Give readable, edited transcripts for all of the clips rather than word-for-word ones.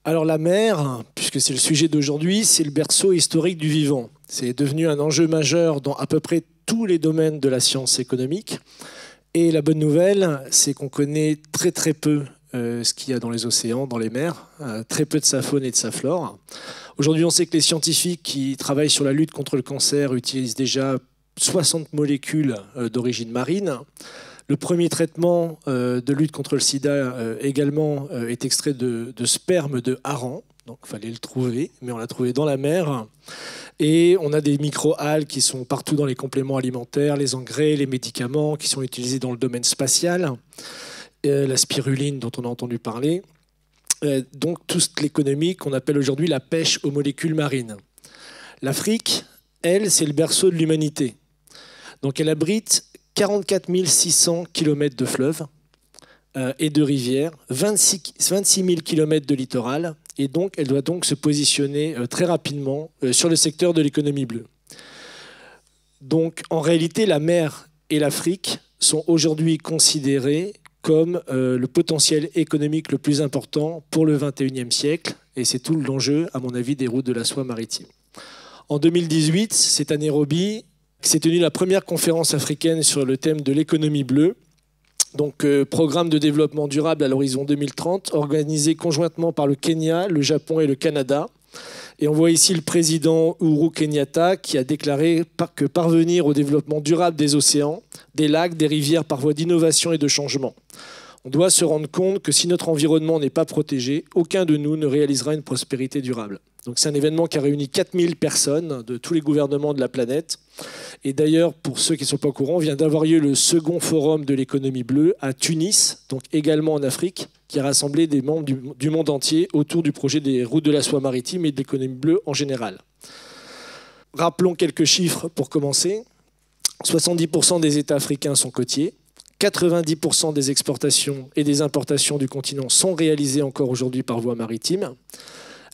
Alors la mer, puisque c'est le sujet d'aujourd'hui, c'est le berceau historique du vivant. C'est devenu un enjeu majeur dans à peu près tous les domaines de la science économique. Et la bonne nouvelle, c'est qu'on connaît très très peu ce qu'il y a dans les océans, dans les mers, très peu de sa faune et de sa flore. Aujourd'hui, on sait que les scientifiques qui travaillent sur la lutte contre le cancer utilisent déjà 60 molécules d'origine marine. Le premier traitement de lutte contre le sida également est extrait de sperme de hareng. Donc il fallait le trouver, mais on l'a trouvé dans la mer. Et on a des micro-algues qui sont partout dans les compléments alimentaires, les engrais, les médicaments qui sont utilisés dans le domaine spatial, la spiruline dont on a entendu parler. Donc toute l'économie qu'on appelle aujourd'hui la pêche aux molécules marines. L'Afrique, elle, c'est le berceau de l'humanité. Donc elle abrite 44 600 km de fleuves et de rivières, 26 000 km de littoral, et donc elle doit donc se positionner très rapidement sur le secteur de l'économie bleue. Donc en réalité, la mer et l'Afrique sont aujourd'hui considérées comme le potentiel économique le plus important pour le XXIe siècle, et c'est tout l'enjeu, à mon avis, des routes de la soie maritime. En 2018, c'est à Nairobi, s'est tenue la première conférence africaine sur le thème de l'économie bleue, donc programme de développement durable à l'horizon 2030, organisé conjointement par le Kenya, le Japon et le Canada. Et on voit ici le président Uhuru Kenyatta qui a déclaré que parvenir au développement durable des océans, des lacs, des rivières par voie d'innovation et de changement. On doit se rendre compte que si notre environnement n'est pas protégé, aucun de nous ne réalisera une prospérité durable. Donc c'est un événement qui a réuni 4000 personnes de tous les gouvernements de la planète. Et d'ailleurs, pour ceux qui ne sont pas au courant, vient d'avoir lieu le second forum de l'économie bleue à Tunis, donc également en Afrique, qui a rassemblé des membres du monde entier autour du projet des routes de la soie maritime et de l'économie bleue en général. Rappelons quelques chiffres pour commencer. 70% des États africains sont côtiers. 90% des exportations et des importations du continent sont réalisées encore aujourd'hui par voie maritime.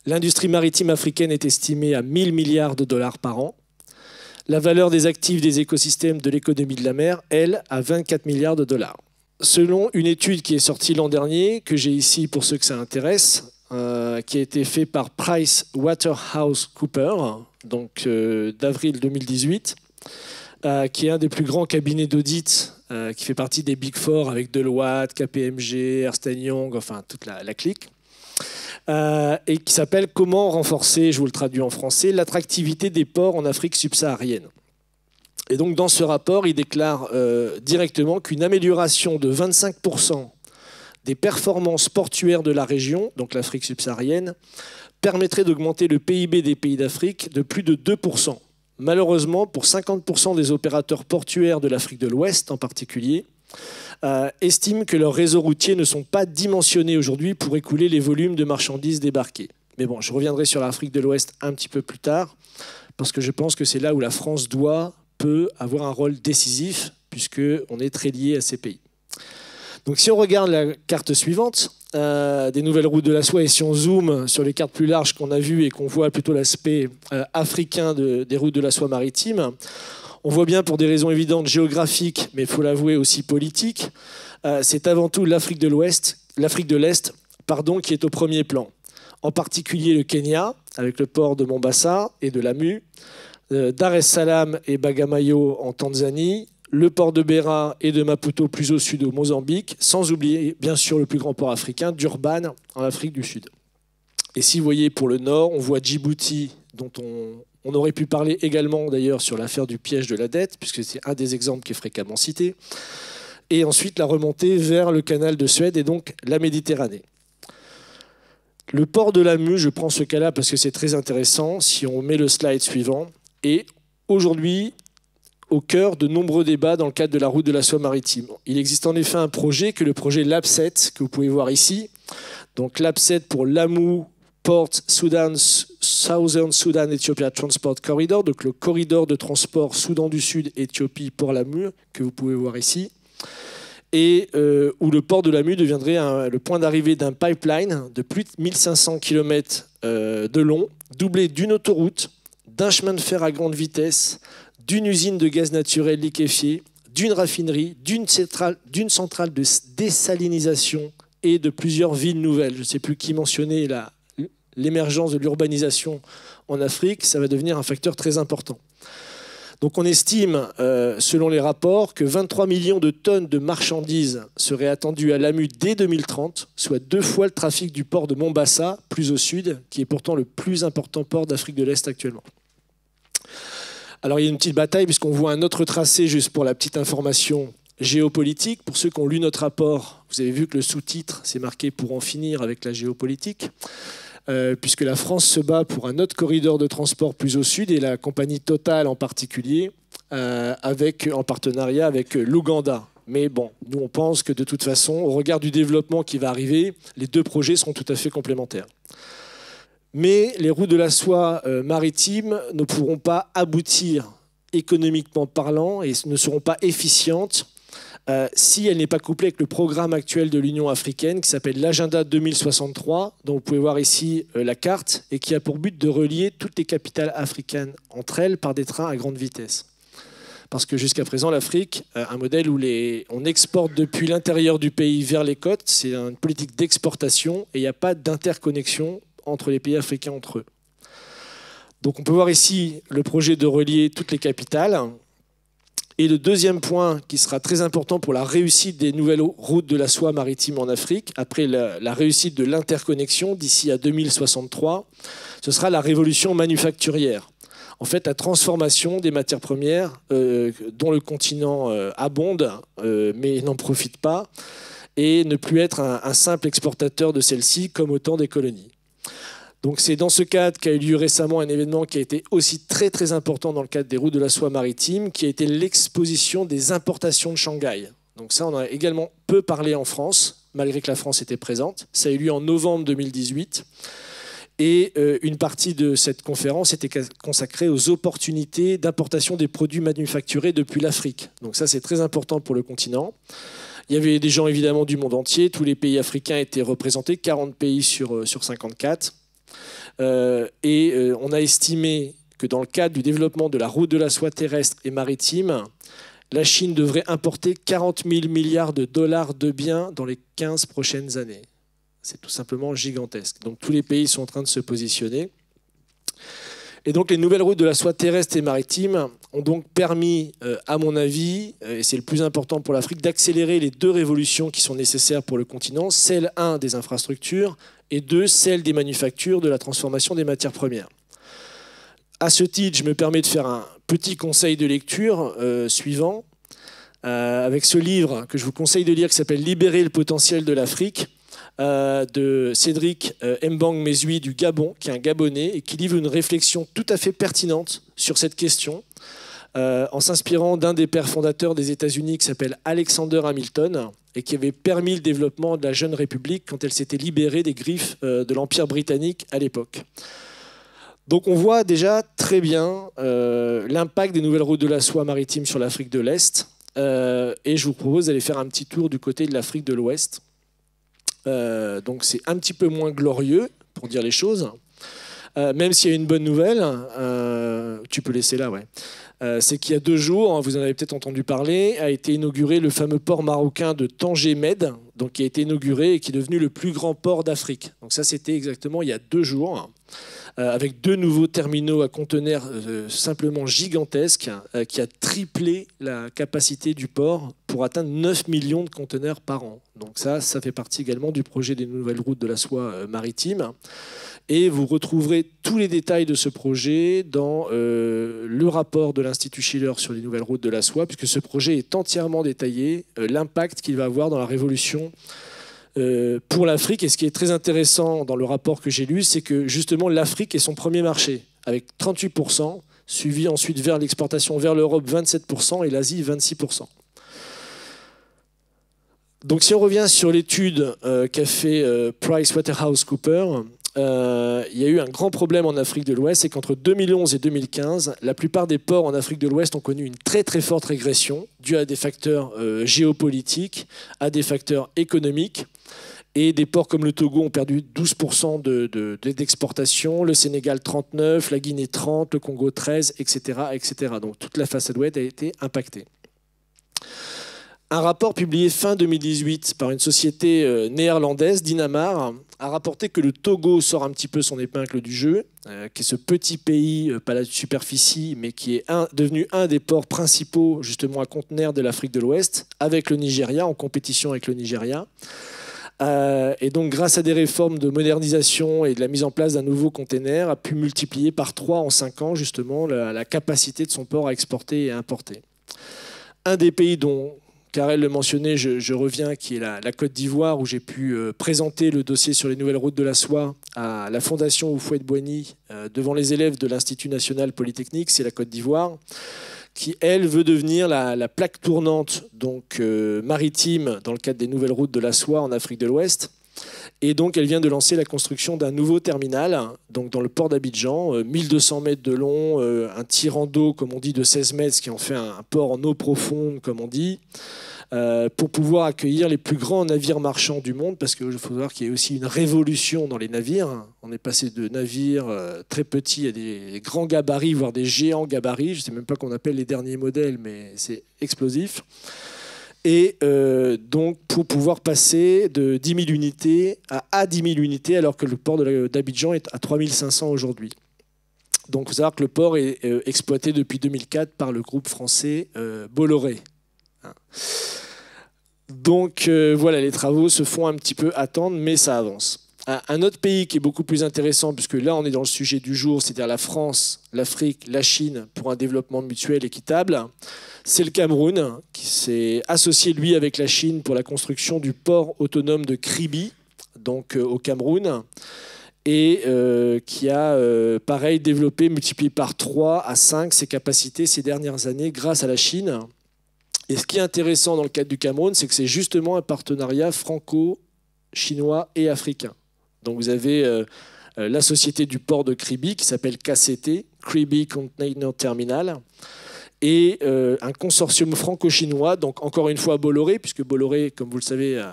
L'industrie maritime africaine est estimée à 1000 milliards de dollars par an. La valeur des actifs des écosystèmes de l'économie de la mer, elle, à 24 milliards de dollars. Selon une étude qui est sortie l'an dernier, que j'ai ici pour ceux que ça intéresse, qui a été faite par PricewaterhouseCoopers, donc d'avril 2018, qui est un des plus grands cabinets d'audit, qui fait partie des Big Four avec Deloitte, KPMG, Ernst & Young, enfin toute la clique. Et qui s'appelle « Comment renforcer », je vous le traduis en français, l'attractivité des ports en Afrique subsaharienne. Et donc dans ce rapport, il déclare directement qu'une amélioration de 25% des performances portuaires de la région, donc l'Afrique subsaharienne, permettrait d'augmenter le PIB des pays d'Afrique de plus de 2%. Malheureusement, pour 50% des opérateurs portuaires de l'Afrique de l'Ouest en particulier, estiment que leurs réseaux routiers ne sont pas dimensionnés aujourd'hui pour écouler les volumes de marchandises débarquées. Mais bon, je reviendrai sur l'Afrique de l'Ouest un petit peu plus tard, parce que je pense que c'est là où la France peut avoir un rôle décisif, puisqu'on est très lié à ces pays. Donc si on regarde la carte suivante, des nouvelles routes de la soie, et si on zoome sur les cartes plus larges qu'on a vues et qu'on voit plutôt l'aspect africain des routes de la soie maritime, on voit bien, pour des raisons évidentes géographiques, mais il faut l'avouer aussi politiques, c'est avant tout l'Afrique de l'Est, qui est au premier plan. En particulier le Kenya, avec le port de Mombasa et de Lamu, Dar es Salaam et Bagamoyo en Tanzanie, le port de Beira et de Maputo plus au sud au Mozambique, sans oublier bien sûr le plus grand port africain, Durban en Afrique du Sud. Et si vous voyez pour le nord, on voit Djibouti, dont on aurait pu parler également d'ailleurs sur l'affaire du piège de la dette, puisque c'est un des exemples qui est fréquemment cité. Et ensuite la remontée vers le canal de Suède et donc la Méditerranée. Le port de Lamu, je prends ce cas-là parce que c'est très intéressant, si on met le slide suivant, est aujourd'hui au cœur de nombreux débats dans le cadre de la route de la soie maritime. Il existe en effet un projet, que le projet LAPSET, que vous pouvez voir ici. Donc LAPSET pour Lamu Port Southern Sudan Ethiopia Transport Corridor, donc le corridor de transport Soudan du Sud, Éthiopie, Port Lamu, que vous pouvez voir ici. Et où le port de Lamu deviendrait le point d'arrivée d'un pipeline de plus de 1500 km de long, doublé d'une autoroute, d'un chemin de fer à grande vitesse, d'une usine de gaz naturel liquéfié, d'une raffinerie, d'une centrale de désalinisation et de plusieurs villes nouvelles. Je ne sais plus qui mentionnait l'émergence de l'urbanisation en Afrique, ça va devenir un facteur très important. Donc on estime, selon les rapports, que 23 millions de tonnes de marchandises seraient attendues à Lamu dès 2030, soit 2 fois le trafic du port de Mombasa, plus au sud, qui est pourtant le plus important port d'Afrique de l'Est actuellement. Alors il y a une petite bataille, puisqu'on voit un autre tracé, juste pour la petite information géopolitique. Pour ceux qui ont lu notre rapport, vous avez vu que le sous-titre, c'est marqué « Pour en finir avec la géopolitique ». Puisque la France se bat pour un autre corridor de transport plus au sud, et la compagnie Total en particulier, en partenariat avec l'Ouganda. Mais bon, nous on pense que de toute façon, au regard du développement qui va arriver, les deux projets seront tout à fait complémentaires. Mais les routes de la soie maritimes ne pourront pas aboutir économiquement parlant et ne seront pas efficientes si elle n'est pas couplée avec le programme actuel de l'Union africaine qui s'appelle l'Agenda 2063, dont vous pouvez voir ici la carte, et qui a pour but de relier toutes les capitales africaines entre elles par des trains à grande vitesse. Parce que jusqu'à présent, l'Afrique, un modèle où on exporte depuis l'intérieur du pays vers les côtes, c'est une politique d'exportation et il n'y a pas d'interconnexion entre les pays africains entre eux. Donc on peut voir ici le projet de relier toutes les capitales. Et le deuxième point qui sera très important pour la réussite des nouvelles routes de la soie maritime en Afrique, après la réussite de l'interconnexion d'ici à 2063, ce sera la révolution manufacturière. En fait, la transformation des matières premières dont le continent abonde, mais n'en profite pas, et ne plus être un simple exportateur de celles-ci comme au temps des colonies. Donc c'est dans ce cadre qu'a eu lieu récemment un événement qui a été aussi très très important dans le cadre des routes de la soie maritime, qui a été l'exposition des importations de Shanghai. Donc ça, on en a également peu parlé en France, malgré que la France était présente. Ça a eu lieu en novembre 2018. Et une partie de cette conférence était consacrée aux opportunités d'importation des produits manufacturés depuis l'Afrique. Donc ça, c'est très important pour le continent. Il y avait des gens évidemment du monde entier, tous les pays africains étaient représentés, 40 pays sur 54. On a estimé que dans le cadre du développement de la route de la soie terrestre et maritime, la Chine devrait importer 40 000 milliards de dollars de biens dans les 15 prochaines années. C'est tout simplement gigantesque. Donc tous les pays sont en train de se positionner. Et donc les nouvelles routes de la soie terrestre et maritime ont donc permis, à mon avis, et c'est le plus important pour l'Afrique, d'accélérer les deux révolutions qui sont nécessaires pour le continent, celle 1 des infrastructures et 2 celle des manufactures, de la transformation des matières premières. À ce titre, je me permets de faire un petit conseil de lecture suivant, avec ce livre que je vous conseille de lire qui s'appelle « Libérer le potentiel de l'Afrique » de Cédric Mbang Mesui du Gabon, qui est un Gabonais et qui livre une réflexion tout à fait pertinente sur cette question, en s'inspirant d'un des pères fondateurs des États-Unis qui s'appelle Alexander Hamilton et qui avait permis le développement de la jeune République quand elle s'était libérée des griffes de l'Empire britannique à l'époque. Donc on voit déjà très bien l'impact des nouvelles routes de la soie maritime sur l'Afrique de l'Est, et je vous propose d'aller faire un petit tour du côté de l'Afrique de l'Ouest. Donc c'est un petit peu moins glorieux, pour dire les choses, même s'il y a une bonne nouvelle, tu peux laisser là, ouais. C'est qu'il y a 2 jours, vous en avez peut-être entendu parler, a été inauguré le fameux port marocain de Tanger Med, donc qui a été inauguré et qui est devenu le plus grand port d'Afrique. Donc ça, c'était exactement il y a 2 jours, avec 2 nouveaux terminaux à conteneurs simplement gigantesques, qui a triplé la capacité du port pour atteindre 9 millions de conteneurs par an. Donc ça fait partie également du projet des nouvelles routes de la soie maritime. Et vous retrouverez tous les détails de ce projet dans le rapport de l'Institut Schiller sur les nouvelles routes de la soie, puisque ce projet est entièrement détaillé, l'impact qu'il va avoir dans la révolution pour l'Afrique. Et ce qui est très intéressant dans le rapport que j'ai lu, c'est que justement l'Afrique est son premier marché, avec 38%, suivi ensuite vers l'exportation vers l'Europe 27% et l'Asie 26%. Donc si on revient sur l'étude qu'a fait PricewaterhouseCoopers, il y a eu un grand problème en Afrique de l'Ouest, c'est qu'entre 2011 et 2015, la plupart des ports en Afrique de l'Ouest ont connu une très très forte régression, due à des facteurs géopolitiques, à des facteurs économiques. Et des ports comme le Togo ont perdu 12% d'exportation, le Sénégal 39%, la Guinée 30%, le Congo 13%, etc., etc. Donc toute la façade ouest a été impactée. Un rapport publié fin 2018 par une société néerlandaise, Dynamar, a rapporté que le Togo sort un petit peu son épingle du jeu, qui est ce petit pays, pas la superficie, mais qui est devenu un des ports principaux justement à conteneurs de l'Afrique de l'Ouest, avec le Nigeria, en compétition avec le Nigeria. Et donc, grâce à des réformes de modernisation et de la mise en place d'un nouveau container, a pu multiplier par 3 en 5 ans justement la capacité de son port à exporter et à importer. Un des pays dont Karel le mentionnait, je reviens, qui est la Côte d'Ivoire, où j'ai pu présenter le dossier sur les nouvelles routes de la soie à la Fondation Houphouët-Boigny devant les élèves de l'Institut national polytechnique, c'est la Côte d'Ivoire, qui, elle, veut devenir la plaque tournante donc, maritime dans le cadre des nouvelles routes de la soie en Afrique de l'Ouest. Et donc, elle vient de lancer la construction d'un nouveau terminal donc dans le port d'Abidjan, 1200 mètres de long, un tirant d'eau, comme on dit, de 16 mètres, ce qui en fait un port en eau profonde, comme on dit, pour pouvoir accueillir les plus grands navires marchands du monde, parce qu'il faut savoir qu'il y a aussi une révolution dans les navires. On est passé de navires très petits à des grands gabarits, voire des géants gabarits. Je ne sais même pas qu'on appelle les derniers modèles, mais c'est explosif. Et donc, pour pouvoir passer de 10 000 unités à 10 000 unités, alors que le port d'Abidjan est à 3 500 aujourd'hui. Donc, il faut savoir que le port est exploité depuis 2004 par le groupe français Bolloré. Donc, voilà, les travaux se font un petit peu attendre, mais ça avance. Un autre pays qui est beaucoup plus intéressant, puisque là, on est dans le sujet du jour, c'est-à-dire la France, l'Afrique, la Chine, pour un développement mutuel équitable, c'est le Cameroun, qui s'est associé, lui, avec la Chine pour la construction du port autonome de Kribi, donc au Cameroun, et qui a, pareil, développé, multiplié par 3 à 5 ses capacités ces dernières années grâce à la Chine. Et ce qui est intéressant dans le cadre du Cameroun, c'est que c'est justement un partenariat franco-chinois et africain. Donc vous avez la société du port de Kribi qui s'appelle KCT, Kribi Container Terminal, et un consortium franco-chinois, donc encore une fois Bolloré, puisque Bolloré, comme vous le savez,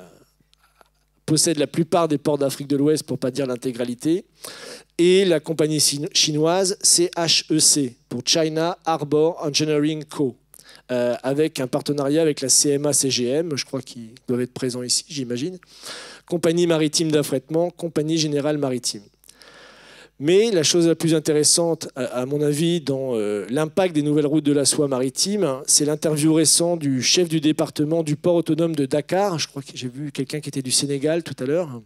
possède la plupart des ports d'Afrique de l'Ouest, pour ne pas dire l'intégralité, et la compagnie chinoise CHEC, pour China Harbour Engineering Co., avec un partenariat avec la CMA-CGM, je crois qu'ils doivent être présents ici, j'imagine, Compagnie maritime d'affrètement, Compagnie générale maritime. Mais la chose la plus intéressante, à mon avis, dans l'impact des nouvelles routes de la soie maritime, c'est l'interview récente du chef du département du port autonome de Dakar. Je crois que j'ai vu quelqu'un qui était du Sénégal tout à l'heure,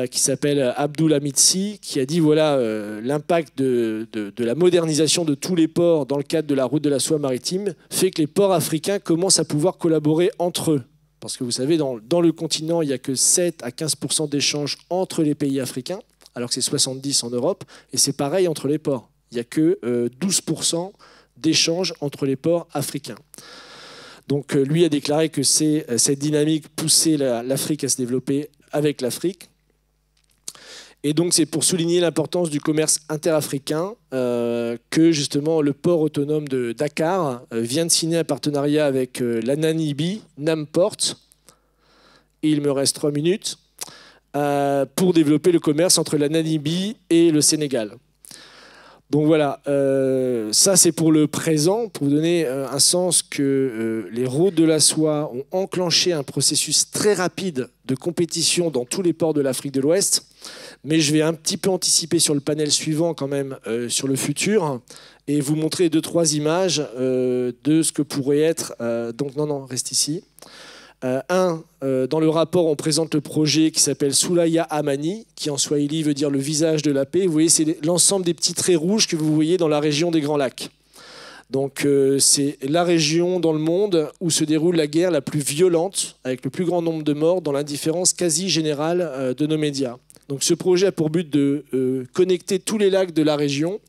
qui s'appelle Abdoul Hamidsi, qui a dit voilà l'impact de la modernisation de tous les ports dans le cadre de la route de la soie maritime fait que les ports africains commencent à pouvoir collaborer entre eux. Parce que vous savez, dans le continent, il n'y a que 7 à 15% d'échanges entre les pays africains, alors que c'est 70% en Europe, et c'est pareil entre les ports. Il n'y a que 12% d'échanges entre les ports africains. Donc lui a déclaré que cette dynamique poussait l'Afrique à se développer avec l'Afrique. Et donc c'est pour souligner l'importance du commerce interafricain que justement le port autonome de Dakar vient de signer un partenariat avec la Namibie, Namport, et il me reste 3 minutes, pour développer le commerce entre la Namibie et le Sénégal. Donc voilà, ça c'est pour le présent, pour vous donner un sens que les routes de la soie ont enclenché un processus très rapide de compétition dans tous les ports de l'Afrique de l'Ouest. Mais je vais un petit peu anticiper sur le panel suivant quand même, sur le futur, et vous montrer 2-3 images de ce que pourrait être... donc non, reste ici. Dans le rapport, on présente le projet qui s'appelle Soulaya Amani, qui en swahili veut dire le visage de la paix. Vous voyez, c'est l'ensemble des petits traits rouges que vous voyez dans la région des Grands Lacs. Donc c'est la région dans le monde où se déroule la guerre la plus violente, avec le plus grand nombre de morts, dans l'indifférence quasi générale de nos médias. Donc ce projet a pour but de connecter tous les lacs de la région,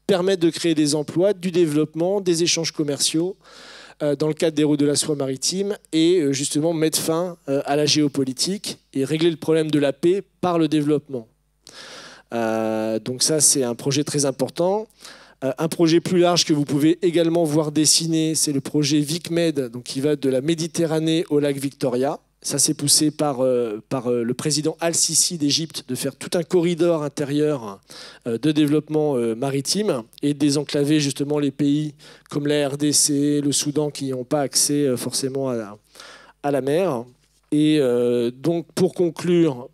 permettre de créer des emplois, du développement, des échanges commerciaux, dans le cadre des routes de la soie maritime, et justement mettre fin à la géopolitique et régler le problème de la paix par le développement. Donc ça, c'est un projet très important. Un projet plus large que vous pouvez également voir dessiner, c'est le projet VicMed, donc qui va de la Méditerranée au lac Victoria. Ça s'est poussé par le président Al-Sisi d'Égypte de faire tout un corridor intérieur de développement maritime et désenclaver justement les pays comme la RDC, le Soudan qui n'ont pas accès forcément à la mer. Et donc pour conclure,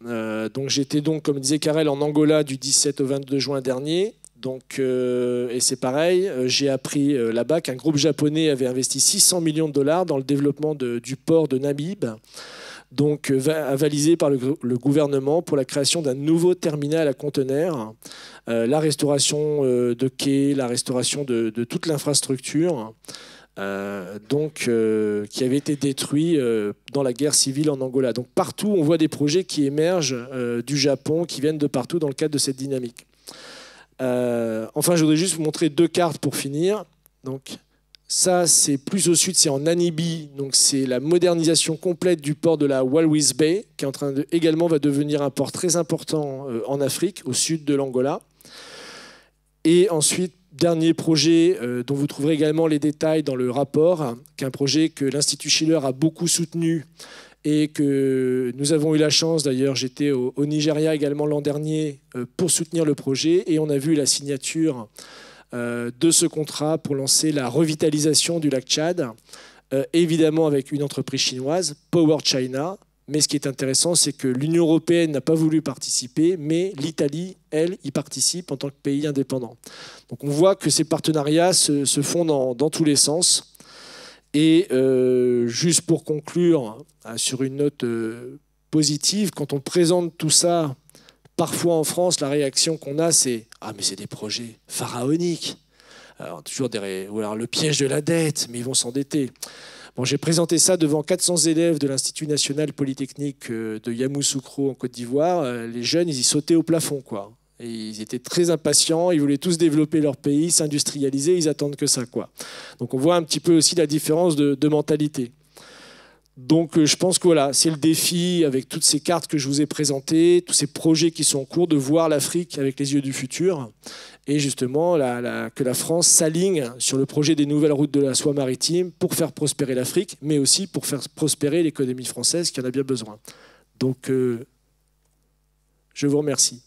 j'étais donc, comme disait Karel, en Angola du 17 au 22 juin dernier. Donc, et c'est pareil, j'ai appris là-bas qu'un groupe japonais avait investi 600 millions de dollars dans le développement du port de Namibe, donc avalisé par le gouvernement pour la création d'un nouveau terminal à conteneurs, la restauration de quais, la restauration de toute l'infrastructure, qui avait été détruit dans la guerre civile en Angola. Donc partout, on voit des projets qui émergent du Japon, qui viennent de partout dans le cadre de cette dynamique. Enfin, je voudrais juste vous montrer deux cartes pour finir. Donc, ça, c'est plus au sud, c'est en Namibie. Donc, c'est la modernisation complète du port de la Walvis Bay, qui est en train également va devenir un port très important en Afrique, au sud de l'Angola. Et ensuite, dernier projet dont vous trouverez également les détails dans le rapport, qui est un projet que l'Institut Schiller a beaucoup soutenu et que nous avons eu la chance, d'ailleurs j'étais au Nigeria également l'an dernier pour soutenir le projet, et on a vu la signature de ce contrat pour lancer la revitalisation du lac Tchad, évidemment avec une entreprise chinoise, Power China. Mais ce qui est intéressant, c'est que l'Union européenne n'a pas voulu participer, mais l'Italie, elle, y participe en tant que pays indépendant. Donc on voit que ces partenariats se font dans tous les sens. Et juste pour conclure sur une note positive, quand on présente tout ça, parfois en France, la réaction qu'on a, c'est « Ah, mais c'est des projets pharaoniques !» Alors, toujours ou alors le piège de la dette, mais ils vont s'endetter. Bon, j'ai présenté ça devant 400 élèves de l'Institut national polytechnique de Yamoussoukro en Côte d'Ivoire. Les jeunes, ils y sautaient au plafond, quoi. Et ils étaient très impatients, ils voulaient tous développer leur pays, s'industrialiser, ils attendent que ça, quoi. Donc on voit un petit peu aussi la différence de mentalité. Donc je pense que voilà, c'est le défi avec toutes ces cartes que je vous ai présentées, tous ces projets qui sont en cours, de voir l'Afrique avec les yeux du futur. Et justement, que la France s'aligne sur le projet des nouvelles routes de la soie maritime pour faire prospérer l'Afrique, mais aussi pour faire prospérer l'économie française qui en a bien besoin. Donc je vous remercie.